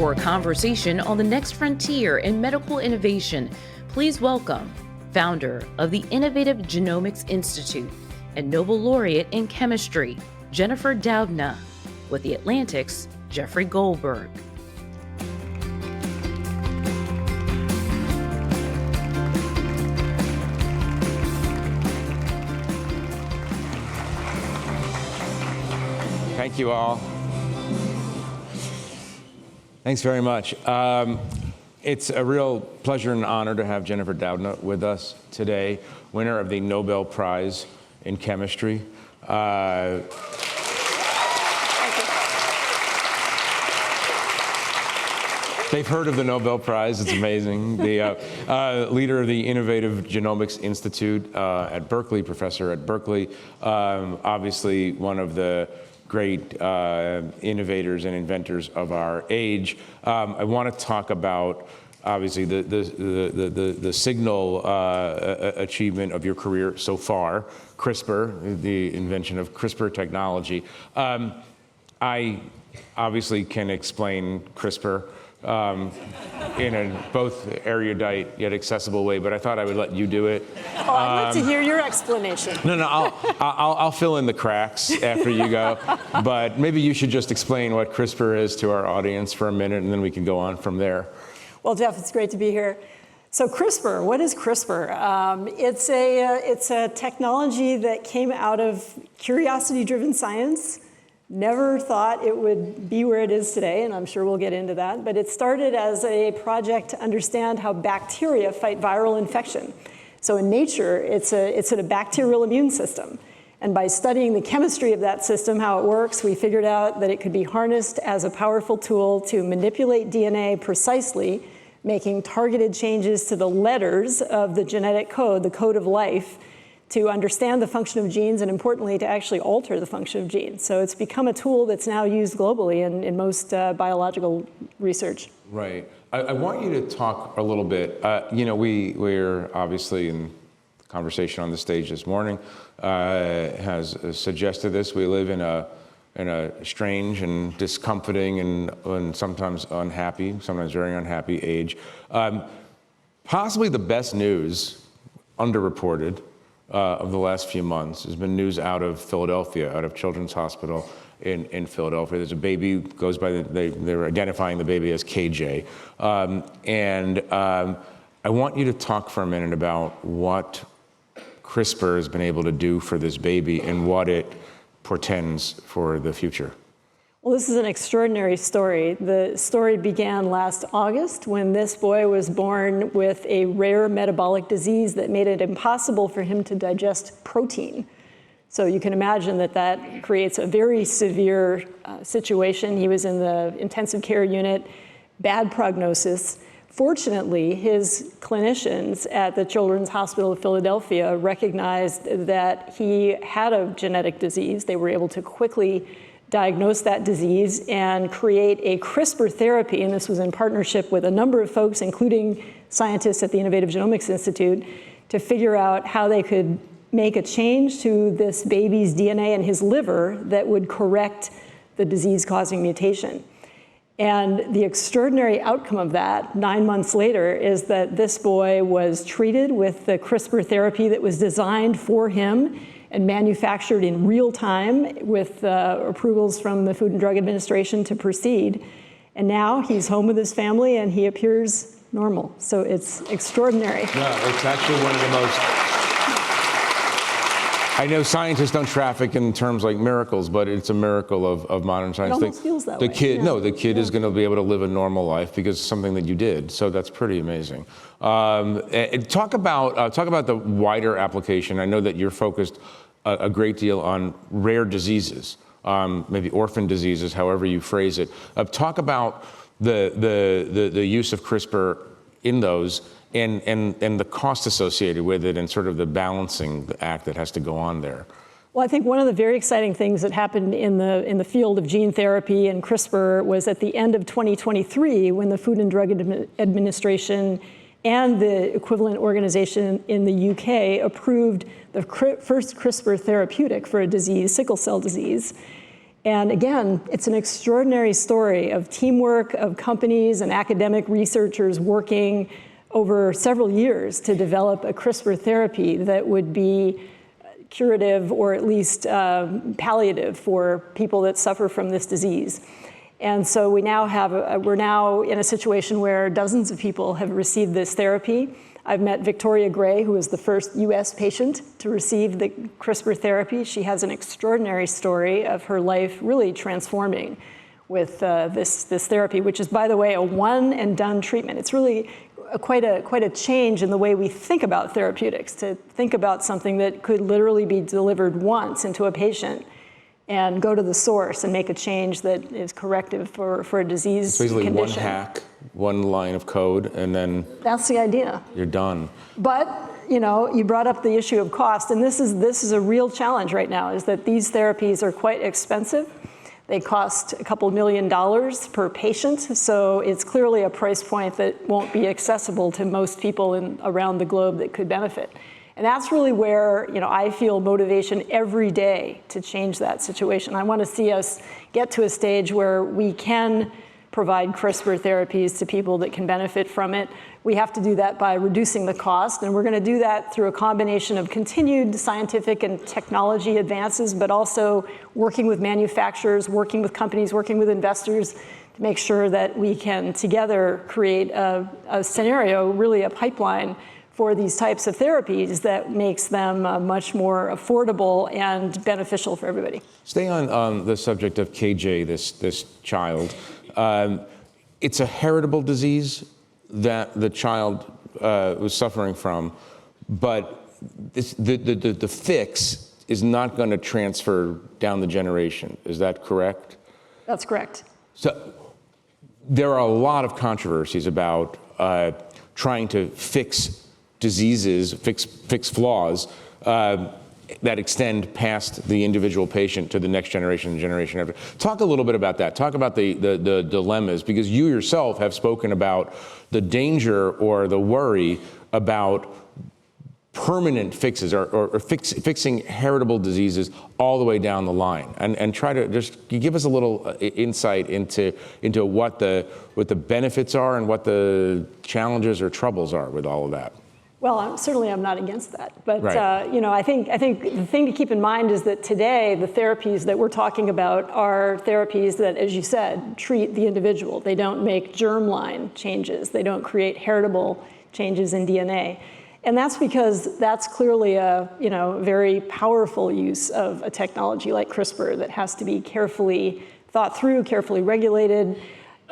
For a conversation on the next frontier in medical innovation, please welcome founder of the Innovative Genomics Institute and Nobel Laureate in Chemistry, Jennifer Doudna, with The Atlantic's Jeffrey Goldberg. Thank you all. Thanks very much. It's a real pleasure and honor to have Jennifer Doudna with us today, winner of the Nobel Prize in Chemistry. They've heard of the Nobel Prize, it's amazing. The leader of the Innovative Genomics Institute at Berkeley, professor at Berkeley, obviously one of the great innovators and inventors of our age. I want to talk about, obviously, the signal achievement of your career so far, CRISPR, the invention of CRISPR technology. I obviously can explain CRISPR in a both erudite yet accessible way, but I thought I would let you do it. Oh, I'd like to hear your explanation. No, I'll fill in the cracks after you go, but maybe you should just explain what CRISPR is to our audience for a minute, and then we can go on from there. Well, Jeff, it's great to be here. So CRISPR, what is CRISPR? It's a technology that came out of curiosity-driven science. Never thought it would be where it is today, and I'm sure we'll get into that. But it started as a project to understand how bacteria fight viral infection. So in nature, it's a bacterial immune system. And by studying the chemistry of that system, how it works, we figured out that it could be harnessed as a powerful tool to manipulate DNA precisely, making targeted changes to the letters of the genetic code, the code of life, to understand the function of genes, and importantly, to actually alter the function of genes. So it's become a tool that's now used globally in most biological research. Right. I want you to talk a little bit. We're obviously in conversation on the stage this morning has suggested this. We live in a strange and discomforting and sometimes unhappy, sometimes very unhappy age. Possibly the best news, underreported, of the last few months has been news out of Philadelphia, out of Children's Hospital in Philadelphia. There's a baby, goes by, they're identifying the baby as KJ. I want you to talk for a minute about what CRISPR has been able to do for this baby and what it portends for the future. Well, this is an extraordinary story. The story began last August when this boy was born with a rare metabolic disease that made it impossible for him to digest protein. So you can imagine that creates a very severe situation. He was in the intensive care unit, bad prognosis. Fortunately, his clinicians at the Children's Hospital of Philadelphia recognized that he had a genetic disease. They were able to quickly diagnose that disease and create a CRISPR therapy, and this was in partnership with a number of folks, including scientists at the Innovative Genomics Institute, to figure out how they could make a change to this baby's DNA in his liver that would correct the disease-causing mutation. And the extraordinary outcome of that, 9 months later, is that this boy was treated with the CRISPR therapy that was designed for him and manufactured in real time with approvals from the Food and Drug Administration to proceed. And now he's home with his family and he appears normal. So it's extraordinary. Yeah, it's actually one of the most, I know scientists don't traffic in terms like miracles, but it's a miracle of modern science. It almost feels that way. The kid is going to be able to live a normal life because of something that you did. So that's pretty amazing. Talk about the wider application. I know that you're focused a great deal on rare diseases, maybe orphan diseases, however you phrase it. Talk about the use of CRISPR in those and the cost associated with it and sort of the balancing act that has to go on there. Well, I think one of the very exciting things that happened in the field of gene therapy and CRISPR was at the end of 2023 when the Food and Drug Administration and the equivalent organization in the UK approved the first CRISPR therapeutic for a disease, sickle cell disease. And again, it's an extraordinary story of teamwork, of companies and academic researchers working over several years to develop a CRISPR therapy that would be curative or at least palliative for people that suffer from this disease. And so we now we're now in a situation where dozens of people have received this therapy. I've met Victoria Gray, who was the first US patient to receive the CRISPR therapy. She has an extraordinary story of her life really transforming with this therapy, which is, by the way, a one and done treatment. It's really quite a change in the way we think about therapeutics, to think about something that could literally be delivered once into a patient and go to the source and make a change that is corrective for a disease basically condition. One hack, one line of code, and then that's the idea. You're done. But you brought up the issue of cost, and this is a real challenge right now, is that these therapies are quite expensive. They cost a couple $1 million per patient, so it's clearly a price point that won't be accessible to most people around the globe that could benefit. And that's really where I feel motivation every day to change that situation. I want to see us get to a stage where we can provide CRISPR therapies to people that can benefit from it. We have to do that by reducing the cost, and we're going to do that through a combination of continued scientific and technology advances, but also working with manufacturers, working with companies, working with investors to make sure that we can together create a scenario, really a pipeline for these types of therapies that makes them much more affordable and beneficial for everybody. Stay on the subject of KJ, this child. It's a heritable disease that the child was suffering from, but the fix is not going to transfer down the generation. Is that correct? That's correct. So there are a lot of controversies about trying to fix diseases, fix flaws that extend past the individual patient to the next generation and generation after. Talk a little bit about that. Talk about the dilemmas, because you yourself have spoken about the danger or the worry about permanent fixes or fixing heritable diseases all the way down the line, and try to just give us a little insight into what the benefits are and what the challenges or troubles are with all of that. Well, I'm not against that, but right. I think the thing to keep in mind is that today the therapies that we're talking about are therapies that, as you said, treat the individual. They don't make germline changes. They don't create heritable changes in DNA, and that's because that's clearly a very powerful use of a technology like CRISPR that has to be carefully thought through, carefully regulated.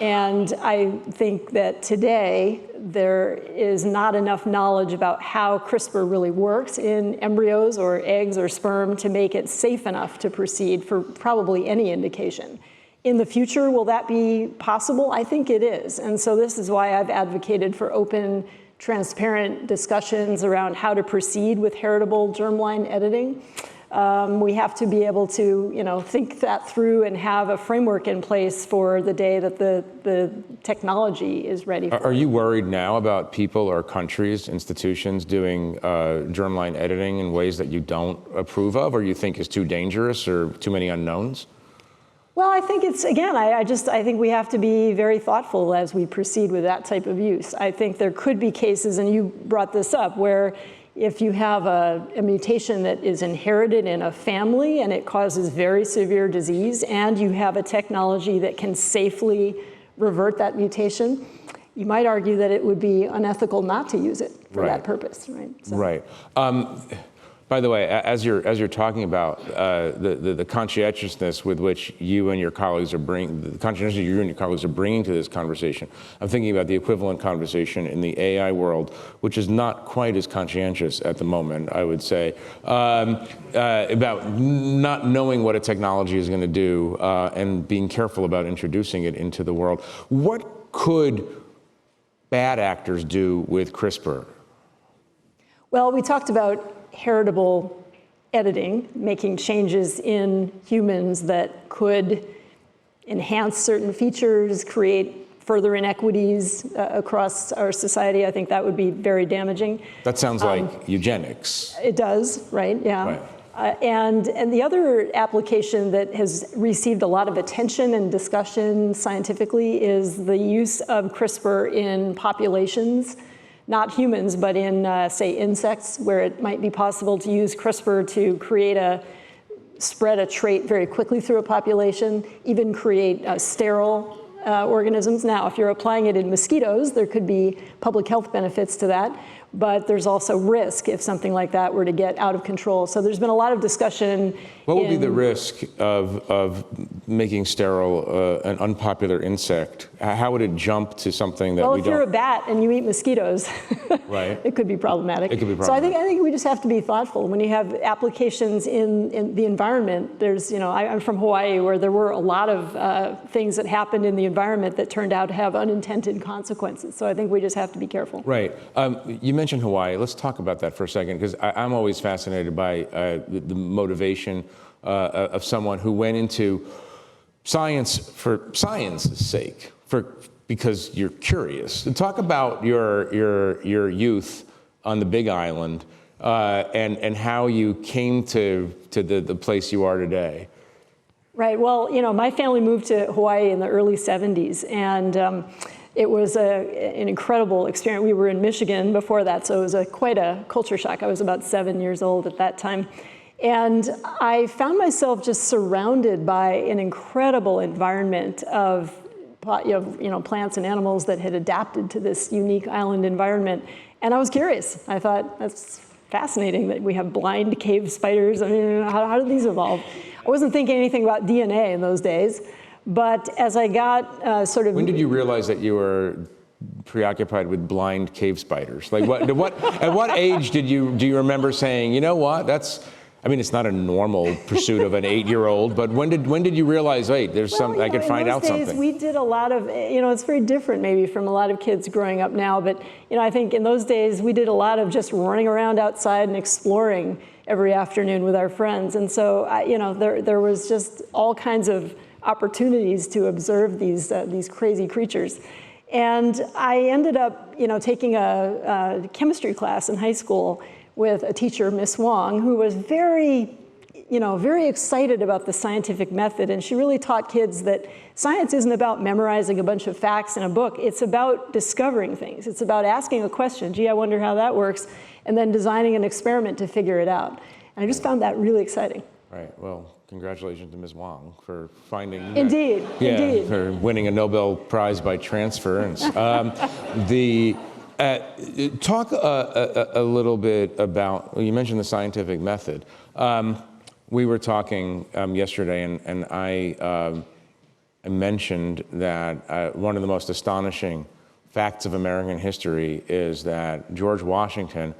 And I think that today there is not enough knowledge about how CRISPR really works in embryos or eggs or sperm to make it safe enough to proceed for probably any indication. In the future, will that be possible? I think it is. And so this is why I've advocated for open, transparent discussions around how to proceed with heritable germline editing. We have to be able to, think that through and have a framework in place for the day that the technology is ready for it. Are you worried now about people or countries, institutions doing germline editing in ways that you don't approve of, or you think is too dangerous or too many unknowns? Well, I think it's, again, I think we have to be very thoughtful as we proceed with that type of use. I think there could be cases, and you brought this up, where if you have a mutation that is inherited in a family and it causes very severe disease, and you have a technology that can safely revert that mutation, you might argue that it would be unethical not to use it for that purpose, right? So. Right. By the way, as you're talking about the conscientiousness with which you and your colleagues are bringing to this conversation, I'm thinking about the equivalent conversation in the AI world, which is not quite as conscientious at the moment, I would say, about not knowing what a technology is going to do and being careful about introducing it into the world. What could bad actors do with CRISPR? Well, we talked about heritable editing, making changes in humans that could enhance certain features, create further inequities across our society. I think that would be very damaging. That sounds like eugenics. It does, right? Yeah. And the other application that has received a lot of attention and discussion scientifically is the use of CRISPR in populations, not humans, but in, say, insects, where it might be possible to use CRISPR to spread a trait very quickly through a population, even create sterile organisms. Now, if you're applying it in mosquitoes, there could be public health benefits to that, but there's also risk if something like that were to get out of control. So there's been a lot of discussion. What would be the risk of making sterile an unpopular insect? How would it jump to something that we don't? Well, if you're a bat and you eat mosquitoes, right, it could be problematic. It could be problematic. So I think we just have to be thoughtful. When you have applications in the environment, there's, I'm from Hawaii, where there were a lot of things that happened in the environment that turned out to have unintended consequences. So I think we just have to be careful. Right. You mentioned Hawaii. Let's talk about that for a second, because I'm always fascinated by the motivation of someone who went into science for science's sake, because you're curious. Talk about your youth on the Big Island and how you came to the place you are today. Right. Well, my family moved to Hawaii in the early 70s, and it was an incredible experience. We were in Michigan before that, so it was quite a culture shock. I was about 7 years old at that time. And I found myself just surrounded by an incredible environment of plants and animals that had adapted to this unique island environment. And I was curious. I thought, that's fascinating that we have blind cave spiders. I mean, how did these evolve? I wasn't thinking anything about DNA in those days. But as I got When did you realize that you were preoccupied with blind cave spiders? Like at what age do you remember saying, you know what, it's not a normal pursuit of an 8-year-old, but when did you realize, wait, there's something, I could find out something? In those days, we did a lot of, it's very different maybe from a lot of kids growing up now, but, I think in those days, we did a lot of just running around outside and exploring every afternoon with our friends. And so, there was just all kinds of opportunities to observe these crazy creatures. And I ended up, taking a chemistry class in high school with a teacher, Miss Wong, who was very excited about the scientific method. And she really taught kids that science isn't about memorizing a bunch of facts in a book. It's about discovering things. It's about asking a question, gee, I wonder how that works, and then designing an experiment to figure it out. And I just found that really exciting. Right, well, congratulations to Ms. Wong for finding... Indeed, indeed. For winning a Nobel Prize by transference. Talk a little bit about, you mentioned the scientific method. We were talking yesterday, and I mentioned that one of the most astonishing facts of American history is that George Washington,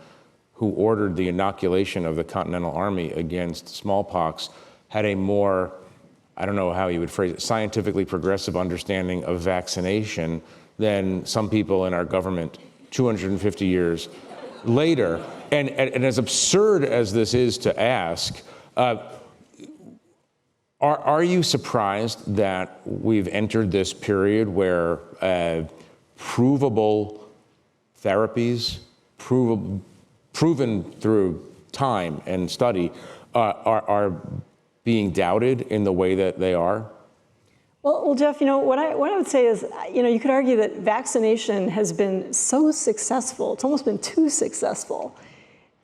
who ordered the inoculation of the Continental Army against smallpox, had a more, I don't know how you would phrase it, scientifically progressive understanding of vaccination than some people in our government 250 years later. And as absurd as this is to ask, are you surprised that we've entered this period where provable therapies, proven through time and study, are being doubted in the way that they are? Well, Jeff, what I would say is, you could argue that vaccination has been so successful. It's almost been too successful.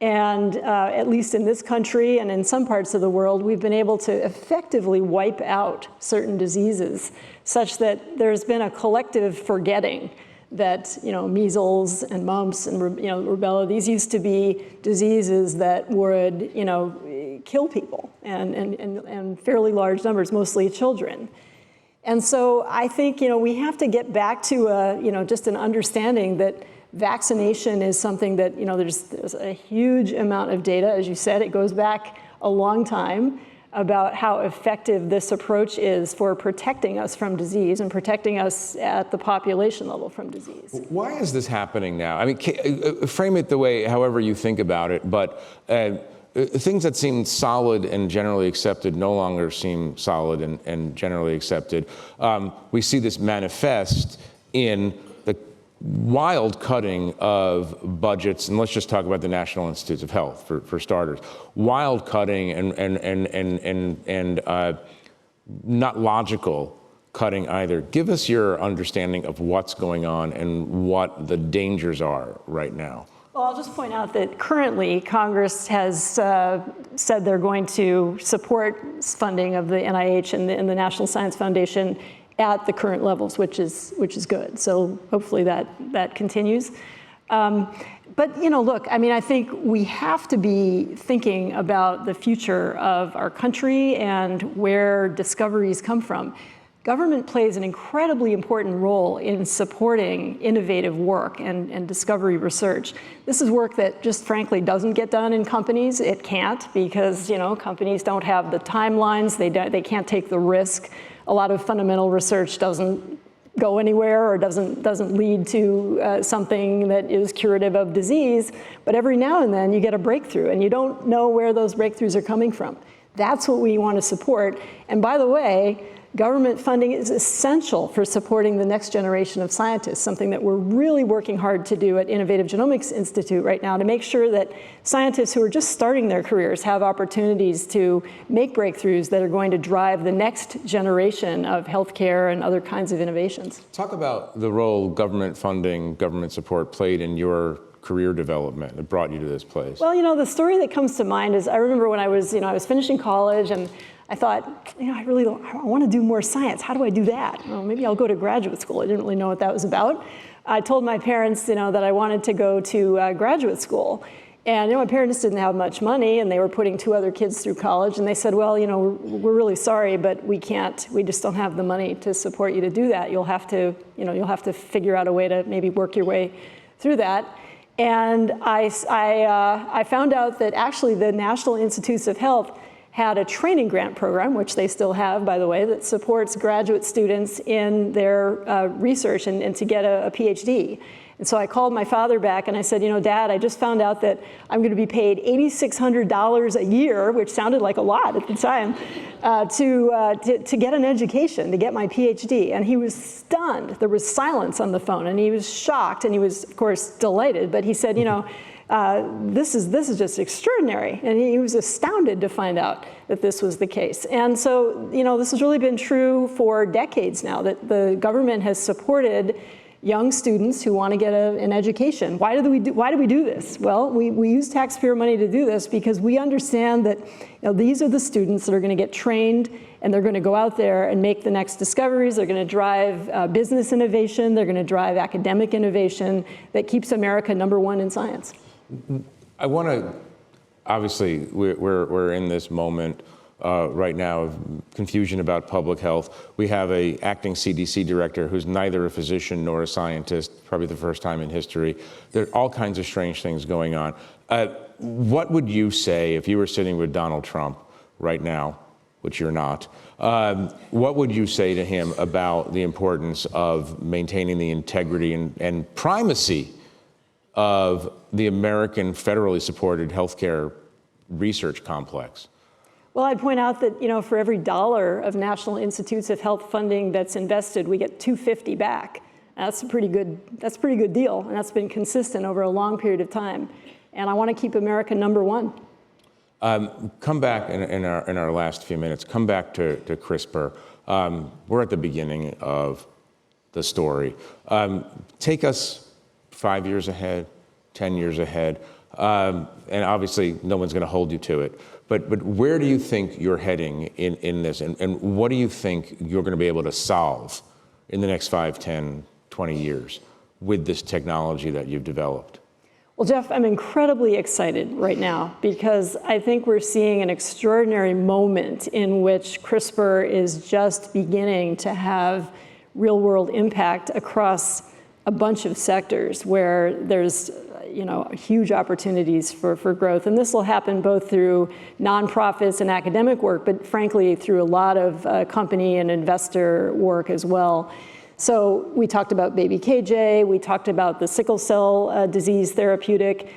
And at least in this country and in some parts of the world, we've been able to effectively wipe out certain diseases such that there's been a collective forgetting that, measles and mumps and, rubella, these used to be diseases that would, kill people and fairly large numbers, mostly children. And so I think, we have to get back to, just an understanding that vaccination is something that, there's a huge amount of data. As you said, it goes back a long time about how effective this approach is for protecting us from disease and protecting us at the population level from disease. Why is this happening now? I mean, frame it the way, however you think about it, but things that seem solid and generally accepted no longer seem solid and generally accepted. We see this manifest in wild cutting of budgets, and let's just talk about the National Institutes of Health for starters. Wild cutting and not logical cutting either. Give us your understanding of what's going on and what the dangers are right now. Well, I'll just point out that currently Congress has said they're going to support funding of the NIH and the National Science Foundation at the current levels, which is good. So hopefully that continues. But look, I mean, I think we have to be thinking about the future of our country and where discoveries come from. Government plays an incredibly important role in supporting innovative work and discovery research. This is work that just frankly doesn't get done in companies. It can't because companies don't have the timelines. They can't take the risk. A lot of fundamental research doesn't go anywhere or doesn't lead to something that is curative of disease. But every now and then you get a breakthrough and you don't know where those breakthroughs are coming from. That's what we want to support. And by the way, government funding is essential for supporting the next generation of scientists, something that we're really working hard to do at Innovative Genomics Institute right now to make sure that scientists who are just starting their careers have opportunities to make breakthroughs that are going to drive the next generation of healthcare and other kinds of innovations. Talk about the role government funding, government support played in your career development that brought you to this place. Well, the story that comes to mind is I remember when I was finishing college and I thought, I want to do more science. How do I do that? Well, maybe I'll go to graduate school. I didn't really know what that was about. I told my parents, that I wanted to go to graduate school. And my parents didn't have much money, and they were putting 2 other kids through college. And they said, well, we're really sorry, but we just don't have the money to support you to do that. You'll have to figure out a way to maybe work your way through that. And I found out that actually the National Institutes of Health had a training grant program, which they still have, by the way, that supports graduate students in their research and to get a PhD. And so I called my father back and I said, Dad, I just found out that I'm going to be paid $8,600 a year, which sounded like a lot at the time, to get an education, to get my PhD. And he was stunned. There was silence on the phone, and he was shocked, and he was, of course, delighted. But he said, this is just extraordinary. And he was astounded to find out that this was the case. And so, this has really been true for decades now, that the government has supported young students who want to get an education. Why do we do this? Well, we use taxpayer money to do this because we understand that these are the students that are going to get trained, and they're going to go out there and make the next discoveries. They're going to drive business innovation. They're going to drive academic innovation that keeps America #1 in science. I want to, obviously, we're in this moment right now of confusion about public health. We have an acting CDC director who's neither a physician nor a scientist, probably the first time in history. There are all kinds of strange things going on. What would you say if you were sitting with Donald Trump right now, which you're not, what would you say to him about the importance of maintaining the integrity and primacy of the American federally supported healthcare research complex? Well, I'd point out that, for every $1 of National Institutes of Health funding that's invested, we get $2.50 back. That's a pretty good deal, and that's been consistent over a long period of time. And I want to keep America #1. Come back in our last few minutes. Come back to CRISPR. We're at the beginning of the story. Take us 5 years ahead, 10 years ahead, and obviously no one's going to hold you to it. But where do you think you're heading in this, and what do you think you're going to be able to solve in the next 5, 10, 20 years with this technology that you've developed? Well, Jeff, I'm incredibly excited right now because I think we're seeing an extraordinary moment in which CRISPR is just beginning to have real-world impact across a bunch of sectors where there's huge opportunities for growth. And this will happen both through nonprofits and academic work, but frankly, through a lot of company and investor work as well. So we talked about baby KJ, we talked about the sickle cell disease therapeutic.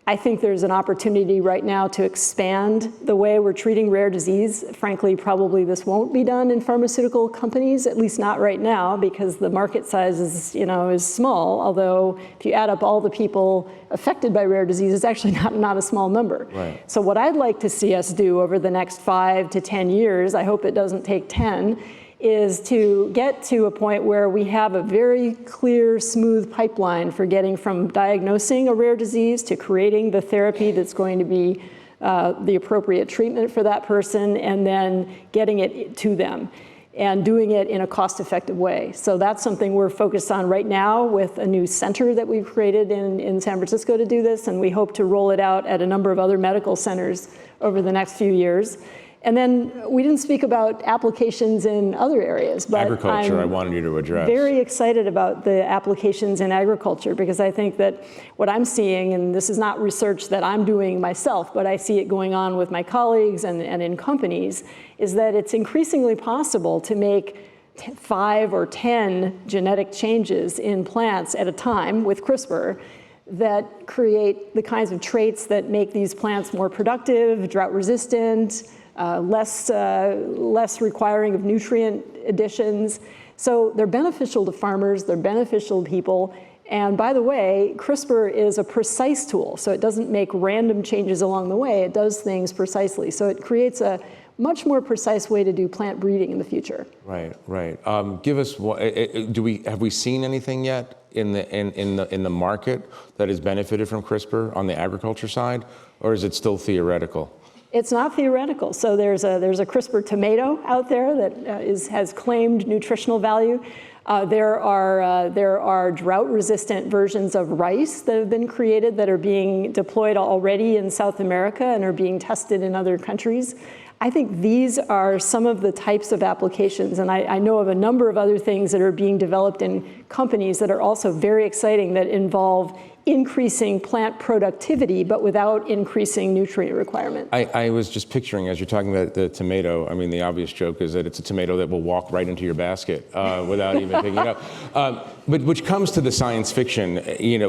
I think there's an opportunity right now to expand the way we're treating rare disease. Frankly, probably this won't be done in pharmaceutical companies, at least not right now, because the market size is small. Although if you add up all the people affected by rare disease, it's actually not a small number. Right. So what I'd like to see us do over the next 5 to 10 years, I hope it doesn't take 10, is to get to a point where we have a very clear, smooth pipeline for getting from diagnosing a rare disease to creating the therapy that's going to be the appropriate treatment for that person, and then getting it to them and doing it in a cost-effective way. So that's something we're focused on right now with a new center that we've created in San Francisco to do this, and we hope to roll it out at a number of other medical centers over the next few years. And then we didn't speak about applications in other areas, but agriculture, I wanted you to address. Very excited about the applications in agriculture, because I think that what I'm seeing, and this is not research that I'm doing myself, but I see it going on with my colleagues and in companies, is that it's increasingly possible to make 5 or 10 genetic changes in plants at a time with CRISPR that create the kinds of traits that make these plants more productive, drought resistant, less requiring of nutrient additions. So they're beneficial to farmers, they're beneficial to people. And by the way, CRISPR is a precise tool, so it doesn't make random changes along the way, it does things precisely. So it creates a much more precise way to do plant breeding in the future. Right, right. Give us, have we seen anything yet in the market that has benefited from CRISPR on the agriculture side, or is it still theoretical? It's not theoretical. So there's a CRISPR tomato out there that has claimed nutritional value. There are drought-resistant versions of rice that have been created that are being deployed already in South America and are being tested in other countries. I think these are some of the types of applications, and I know of a number of other things that are being developed in companies that are also very exciting, that involve increasing plant productivity, but without increasing nutrient requirement. I was just picturing, as you're talking about the tomato, I mean, the obvious joke is that it's a tomato that will walk right into your basket without even picking it up. But which comes to the science fiction,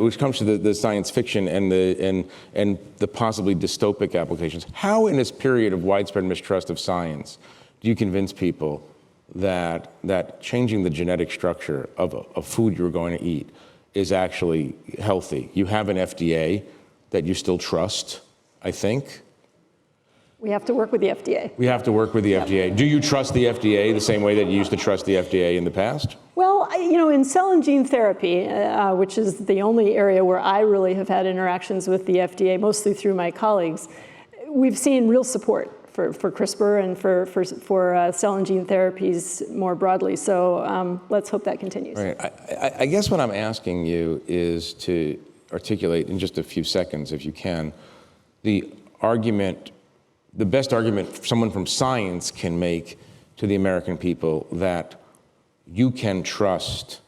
which comes to the science fiction and the possibly dystopic applications. How, in this period of widespread mistrust of science, do you convince people that changing the genetic structure of food you're going to eat is actually healthy? You have an FDA that you still trust, I think. We have to work with the FDA. We have to work with the FDA. Do you trust the FDA the same way that you used to trust the FDA in the past? Well, in cell and gene therapy, which is the only area where I really have had interactions with the FDA, mostly through my colleagues, we've seen real support for CRISPR and for cell and gene therapies more broadly. So let's hope that continues. Right. I guess what I'm asking you is to articulate in just a few seconds, if you can, the best argument someone from science can make to the American people that you can trust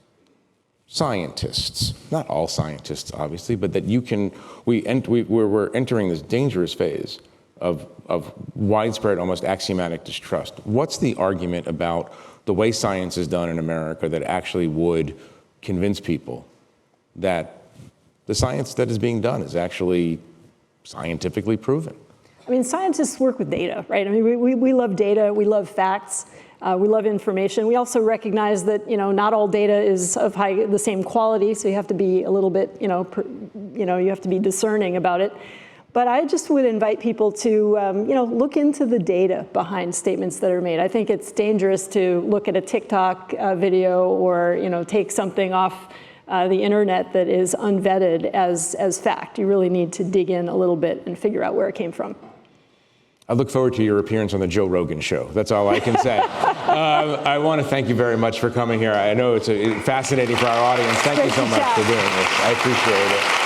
scientists, not all scientists, obviously, but that you can, we're entering this dangerous phase of widespread, almost axiomatic distrust. What's the argument about the way science is done in America that actually would convince people that the science that is being done is actually scientifically proven? I mean, scientists work with data, right? I mean, we love data, we love facts, we love information. We also recognize that, not all data is of the same quality, so you have to be a little bit, you have to be discerning about it. But I just would invite people to, look into the data behind statements that are made. I think it's dangerous to look at a TikTok video or, take something off the internet that is unvetted as fact. You really need to dig in a little bit and figure out where it came from. I look forward to your appearance on the Joe Rogan show. That's all I can say. I want to thank you very much for coming here. I know it's fascinating for our audience. Thank you so much for doing this. I appreciate it.